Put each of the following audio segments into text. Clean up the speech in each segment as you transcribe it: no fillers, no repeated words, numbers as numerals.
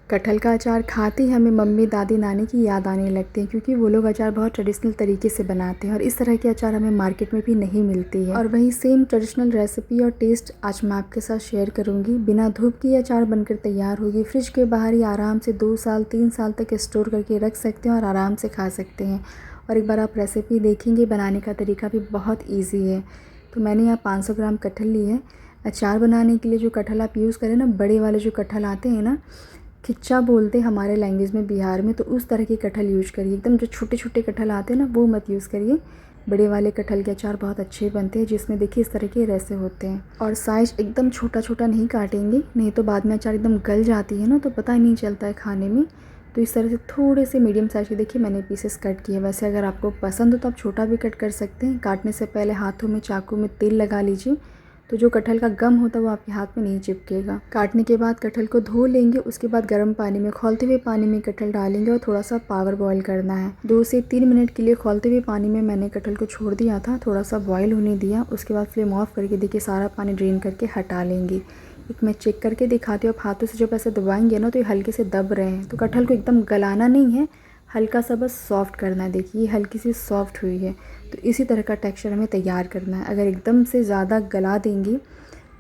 कटहल का अचार खाते ही हमें मम्मी दादी नानी की याद आने लगती है, क्योंकि वो लोग अचार बहुत ट्रेडिशनल तरीके से बनाते हैं और इस तरह के अचार हमें मार्केट में भी नहीं मिलती है। और वही सेम ट्रेडिशनल रेसिपी और टेस्ट आज मैं आपके साथ शेयर करूंगी। बिना धूप की अचार बनकर तैयार होगी। फ्रिज के बाहर ही आराम से 2 साल 3 साल तक स्टोर करके रख सकते हैं और आराम से खा सकते हैं। और एक बार आप रेसिपी देखेंगे, बनाने का तरीका भी बहुत ईजी है। तो मैंने यहाँ 500 ग्राम कटहल ली है। अचार बनाने के लिए जो कटहल आप यूज़ करें ना, बड़े वाले जो कटहल आते हैं ना, खिच्चा बोलते हैं हमारे लैंग्वेज में बिहार में, तो उस तरह के कटहल यूज़ करिए। एकदम जो छोटे छोटे कटहल आते हैं ना, वो मत यूज़ करिए। बड़े वाले कटहल के अचार बहुत अच्छे बनते हैं, जिसमें देखिए इस तरह के रैसे होते हैं। और साइज़ एकदम छोटा छोटा नहीं काटेंगे, नहीं तो बाद में अचार एकदम गल जाती है ना, तो पता ही नहीं चलता है खाने में। तो इस तरह से थोड़े से मीडियम साइज़ के देखिए मैंने पीसेस कट किए। वैसे अगर आपको पसंद हो तो आप छोटा भी कट कर सकते हैं। काटने से पहले हाथों में चाकू में तेल लगा लीजिए, तो जो कटहल का गम होता है वो आपके हाथ में नहीं चिपकेगा। काटने के बाद कटहल को धो लेंगे। उसके बाद गर्म पानी में, खौलते हुए पानी में कटहल डालेंगे और थोड़ा सा पावर बॉईल करना है। 2 से 3 मिनट के लिए खौलते हुए पानी में मैंने कटहल को छोड़ दिया था, थोड़ा सा बॉईल होने दिया। उसके बाद फ्लेम ऑफ करके देखिए सारा पानी ड्रेन करके हटा लेंगे। एक मैं चेक करके दिखाती हूँ। आप हाथों से जब ऐसे दबाएंगे ना, तो ये हल्के से दब रहे हैं। तो कटहल को एकदम गलाना नहीं है, हल्का सा बस सॉफ्ट करना है। देखिए ये हल्की सी सॉफ्ट हुई है, तो इसी तरह का टेक्सचर हमें तैयार करना है। अगर एकदम से ज़्यादा गला देंगे,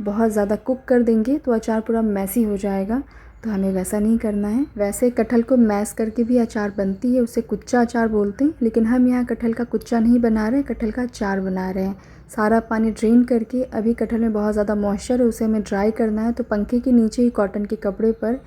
बहुत ज़्यादा कुक कर देंगे, तो अचार पूरा मैसी हो जाएगा। तो हमें वैसा नहीं करना है। वैसे कटहल को मैश करके भी अचार बनती है, उसे कुच्चा अचार बोलते हैं, लेकिन हम यहाँ कटहल का कुच्चा नहीं बना रहे हैं, कटहल का अचार बना रहे हैं। सारा पानी ड्रेन करके, अभी कटहल में बहुत ज़्यादा मॉइस्चर है, उसे हमें ड्राई करना है। तो पंखे के नीचे ही कॉटन के कपड़े पर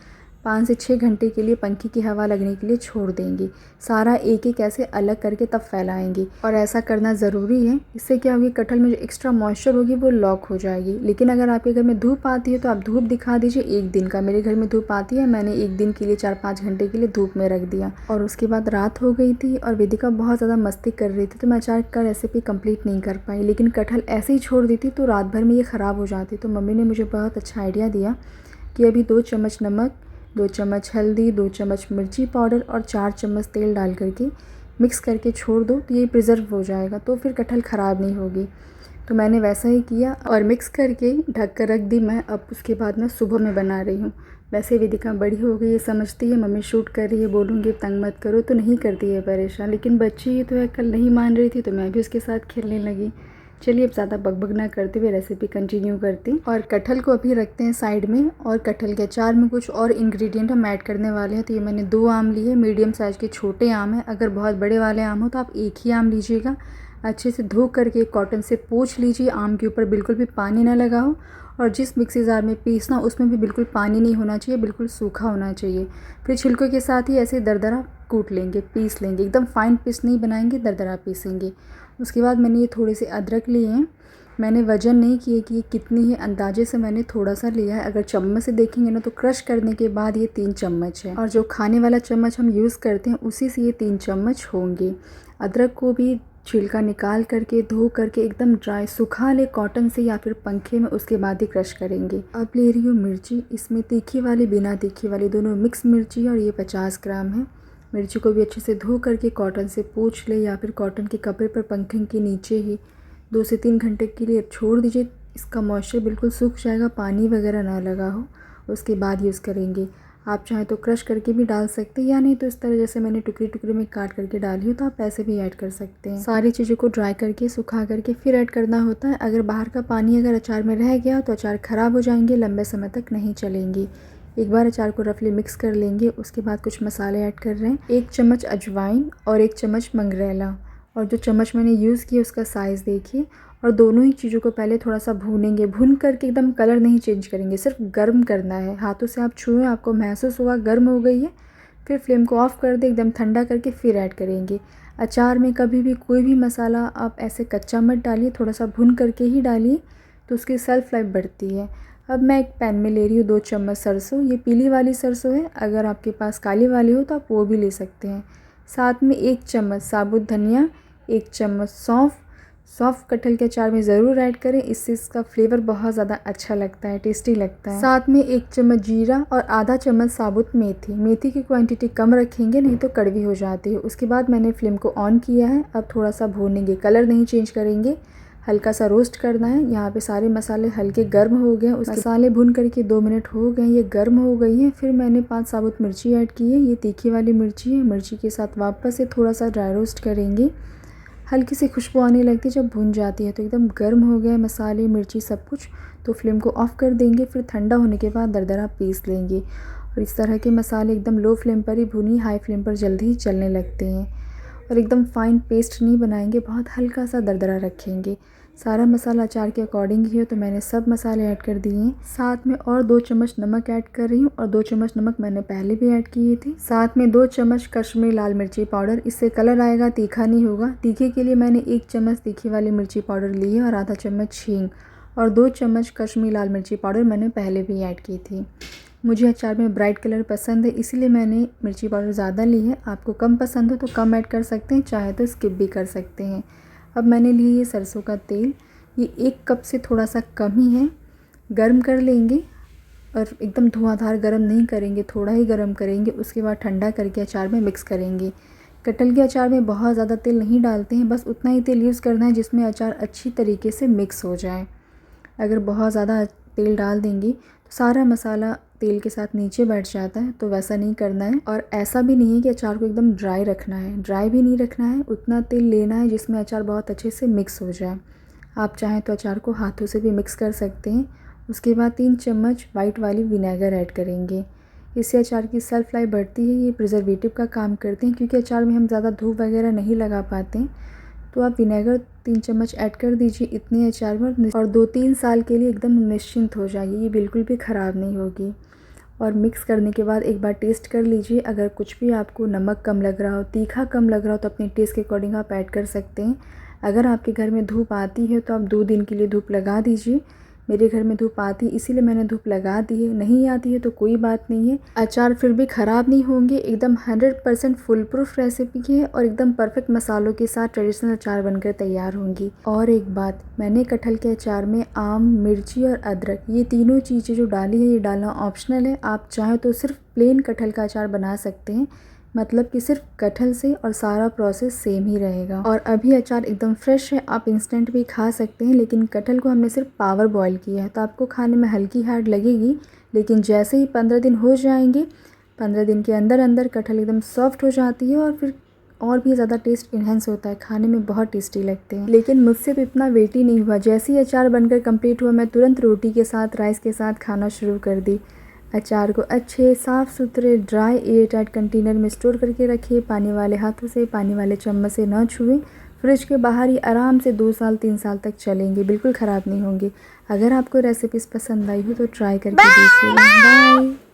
5 से 6 घंटे के लिए पंखे की हवा लगने के लिए छोड़ देंगे। सारा एक एक ऐसे अलग करके तब फैलाएंगे, और ऐसा करना ज़रूरी है। इससे क्या होगी, कटहल में जो एक्स्ट्रा मॉइस्चर होगी वो लॉक हो जाएगी। लेकिन अगर आपके घर में धूप आती है तो आप धूप दिखा दीजिए 1 दिन का। मेरे घर में धूप आती है, मैंने 1 दिन के लिए 4-5 घंटे के लिए धूप में रख दिया। और उसके बाद रात हो गई थी और वेदिका बहुत ज़्यादा मस्ती कर रही थी, तो मैं अचार का रेसिपी कंप्लीट नहीं कर पाई। लेकिन कटहल ऐसे ही छोड़ दी थी तो रात भर में ये ख़राब हो जाती। तो मम्मी ने मुझे बहुत अच्छा आइडिया दिया कि अभी 2 चम्मच नमक, 2 चम्मच हल्दी, 2 चम्मच मिर्ची पाउडर और 4 चम्मच तेल डाल करके मिक्स करके छोड़ दो, तो ये प्रिजर्व हो जाएगा, तो फिर कटहल ख़राब नहीं होगी। तो मैंने वैसा ही किया और मिक्स करके ढक कर रख दी मैं। अब उसके बाद मैं सुबह में बना रही हूँ। वैसे वेदिका बड़ी हो गई है, समझती है मम्मी शूट कर रही है, बोलूँगी तंग मत करो, तो नहीं करती है परेशान। लेकिन बच्ची ही तो है, कल नहीं मान रही थी तो मैं भी उसके साथ खेलने लगी। चलिए अब ज़्यादा बकबक ना करते हुए रेसिपी कंटिन्यू करते हैं। और कटहल को अभी रखते हैं साइड में। और कटहल के अचार में कुछ और इंग्रेडिएंट हम ऐड करने वाले हैं। तो ये मैंने 2 आम लिए, मीडियम साइज़ के छोटे आम हैं। अगर बहुत बड़े वाले आम हो तो आप एक ही आम लीजिएगा। अच्छे से धो करके कॉटन से पोंछ लीजिए। आम के ऊपर बिल्कुल भी पानी ना लगा हो, और जिस मिक्सी जार में पीसना उसमें भी बिल्कुल पानी नहीं होना चाहिए, बिल्कुल सूखा होना चाहिए। फिर छिलकों के साथ ही ऐसे दरदरा कूट लेंगे, पीस लेंगे। एकदम फाइन पीस नहीं बनाएंगे, दरदरा पीसेंगे। उसके बाद मैंने ये थोड़े से अदरक लिए हैं। मैंने वज़न नहीं किए कि ये कितनी है, अंदाजे से मैंने थोड़ा सा लिया है। अगर चम्मच से देखेंगे ना, तो क्रश करने के बाद ये 3 चम्मच है, और जो खाने वाला चम्मच हम यूज़ करते हैं उसी से ये 3 चम्मच होंगे। अदरक को भी छिलका निकाल करके, धो करके एकदम ड्राई सुखा ले कॉटन से या फिर पंखे में, उसके बाद ही क्रश करेंगे। अब ले रही हूँ मिर्ची। इसमें तीखी वाली, बिना तीखी वाली, दोनों मिक्स मिर्ची, और ये 50 ग्राम है। मिर्ची को भी अच्छे से धो करके कॉटन से पोंछ ले, या फिर कॉटन के कपड़े पर पंखे के नीचे ही 2 से 3 घंटे के लिए छोड़ दीजिए। इसका मॉइस्चर बिल्कुल सूख जाएगा, पानी वगैरह ना लगा हो, उसके बाद यूज़ करेंगे। आप चाहें तो क्रश करके भी डाल सकते हैं, या नहीं तो इस तरह जैसे मैंने टुकड़े टुकड़े में काट करके डाली हो, तो आप ऐसे भी ऐड कर सकते हैं। सारी चीज़ों को ड्राई करके, सुखा करके फिर ऐड करना होता है। अगर बाहर का पानी अगर अचार में रह गया तो अचार ख़राब हो जाएंगे, लंबे समय तक नहीं चलेंगे। एक बार अचार को रफली मिक्स कर लेंगे। उसके बाद कुछ मसाले ऐड कर रहे हैं। 1 चम्मच अजवाइन और 1 चम्मच मंगरेला, और जो चम्मच मैंने यूज़ किया उसका साइज़ देखिए। और दोनों ही चीज़ों को पहले थोड़ा सा भूनेंगे। भून करके एकदम कलर नहीं चेंज करेंगे, सिर्फ गर्म करना है। हाथों से आप छुएं, आपको महसूस होगा गर्म हो गई है। फिर फ्लेम को ऑफ़ कर दें, एकदम ठंडा करके फिर ऐड करेंगे। अचार में कभी भी कोई भी मसाला आप ऐसे कच्चा मत डालिए, थोड़ा सा भून करके ही डालिए, तो उसकी सेल्फ़ लाइफ बढ़ती है। अब मैं एक पैन में ले रही हूँ 2 चम्मच सरसों। ये पीली वाली सरसों है, अगर आपके पास काली वाली हो तो आप वो भी ले सकते हैं। साथ में 1 चम्मच साबुत धनिया, 1 चम्मच सौंफ। सौंफ कटहल के अचार में ज़रूर ऐड करें, इससे इसका फ्लेवर बहुत ज़्यादा अच्छा लगता है, टेस्टी लगता है। साथ में 1 चम्मच जीरा और आधा चम्मच साबुत मेथी। मेथी की क्वांटिटी कम रखेंगे, नहीं तो कड़वी हो जाती है। उसके बाद मैंने फ्लेम को ऑन किया है। अब थोड़ा सा भूनेंगे, कलर नहीं चेंज करेंगे, हल्का सा रोस्ट करना है। यहाँ पे सारे मसाले हल्के गर्म हो गए, उस मसाले भून करके 2 मिनट हो गए, ये गर्म हो गई है। फिर मैंने 5 साबुत मिर्ची ऐड की है, ये तीखी वाली मिर्ची है। मिर्ची के साथ वापस से थोड़ा सा ड्राई रोस्ट करेंगे। हल्की सी खुशबू आने लगती है जब भून जाती है, तो एकदम गर्म हो गए मसाले मिर्ची सब कुछ। तो फ्लेम को ऑफ़ कर देंगे। फिर ठंडा होने के बाद दरदरा पीस लेंगे। और इस तरह के मसाले एकदम लो फ्लेम पर ही भूनिए, हाई फ्लेम पर जल्दी ही जलने लगते हैं। और एकदम फाइन पेस्ट नहीं बनाएंगे, बहुत हल्का सा दरदरा रखेंगे। सारा मसाला अचार के अकॉर्डिंग ही है, तो मैंने सब मसाले ऐड कर दिए हैं। साथ में और 2 चम्मच नमक ऐड कर रही हूँ, और 2 चम्मच नमक मैंने पहले भी ऐड किए थे। साथ में 2 चम्मच कश्मीरी लाल मिर्ची पाउडर, इससे कलर आएगा, तीखा नहीं होगा। तीखे के लिए मैंने 1 चम्मच तीखी वाली मिर्ची पाउडर ली है, और आधा चम्मच हींग, और 2 चम्मच कश्मीरी लाल मिर्ची पाउडर मैंने पहले भी ऐड की थी। मुझे अचार में ब्राइट कलर पसंद है, इसीलिए मैंने मिर्ची पाउडर ज़्यादा ली है। आपको कम पसंद हो तो कम ऐड कर सकते हैं, चाहे तो स्किप भी कर सकते हैं। अब मैंने ली ये सरसों का तेल, ये 1 कप से थोड़ा सा कम ही है। गर्म कर लेंगे, और एकदम धुआंधार गर्म नहीं करेंगे, थोड़ा ही गर्म करेंगे। उसके बाद ठंडा करके अचार में मिक्स करेंगे। कटहल के अचार में बहुत ज़्यादा तेल नहीं डालते हैं, बस उतना ही तेल यूज़ करना है जिसमें अचार अच्छी तरीके से मिक्स हो जाए। अगर बहुत ज़्यादा तेल डाल देंगे तो सारा मसाला तेल के साथ नीचे बैठ जाता है, तो वैसा नहीं करना है। और ऐसा भी नहीं है कि अचार को एकदम ड्राई रखना है, ड्राई भी नहीं रखना है। उतना तेल लेना है जिसमें अचार बहुत अच्छे से मिक्स हो जाए। आप चाहें तो अचार को हाथों से भी मिक्स कर सकते हैं। उसके बाद 3 चम्मच वाइट वाली विनेगर ऐड करेंगे। इससे अचार की सेल्फ लाइफ बढ़ती है, ये प्रिजर्वेटिव का काम करते हैं, क्योंकि अचार में हम ज़्यादा धूप वगैरह नहीं लगा पाते हैं। तो आप विनेगर 3 चम्मच ऐड कर दीजिए इतने अचार में, और 2-3 साल के लिए एकदम निश्चिंत हो जाइए, ये बिल्कुल भी ख़राब नहीं होगी। और मिक्स करने के बाद एक बार टेस्ट कर लीजिए। अगर कुछ भी आपको नमक कम लग रहा हो, तीखा कम लग रहा हो, तो अपने टेस्ट के अकॉर्डिंग आप ऐड कर सकते हैं। अगर आपके घर में धूप आती है तो आप 2 दिन के लिए धूप लगा दीजिए। मेरे घर में धूप आती है, इसीलिए मैंने धूप लगा दी है। नहीं आती है तो कोई बात नहीं है, अचार फिर भी ख़राब नहीं होंगे। एकदम 100% फुल प्रूफ रेसिपी है, और एकदम परफेक्ट मसालों के साथ ट्रेडिशनल अचार बनकर तैयार होंगी। और एक बात, मैंने कटहल के अचार में आम, मिर्ची और अदरक, ये तीनों चीज़ें जो डाली है, ये डालना ऑप्शनल है। आप चाहें तो सिर्फ प्लेन कटहल का अचार बना सकते हैं, मतलब कि सिर्फ कटहल से, और सारा प्रोसेस सेम ही रहेगा। और अभी अचार एकदम फ्रेश है, आप इंस्टेंट भी खा सकते हैं। लेकिन कटहल को हमने सिर्फ पावर बॉईल किया है, तो आपको खाने में हल्की हार्ड लगेगी। लेकिन जैसे ही 15 दिन हो जाएंगे, 15 दिन के अंदर अंदर कटहल एकदम सॉफ्ट हो जाती है, और फिर और भी ज़्यादा टेस्ट इन्हेंस होता है, खाने में बहुत टेस्टी लगते हैं। लेकिन मुझसे तो इतना वेट ही नहीं हुआ, जैसे ही अचार बनकर कंप्लीट हुआ, मैं तुरंत रोटी के साथ, राइस के साथ खाना शुरू कर दी। अचार को अच्छे साफ़ सुथरे ड्राई एयर टाइट कंटेनर में स्टोर करके रखिए। पानी वाले हाथों से, पानी वाले चम्मच से ना छुएं। फ्रिज के बाहर ही आराम से 2 साल 3 साल तक चलेंगे, बिल्कुल ख़राब नहीं होंगे। अगर आपको रेसिपीज़ पसंद आई हो तो ट्राई करके देखिए। बाय।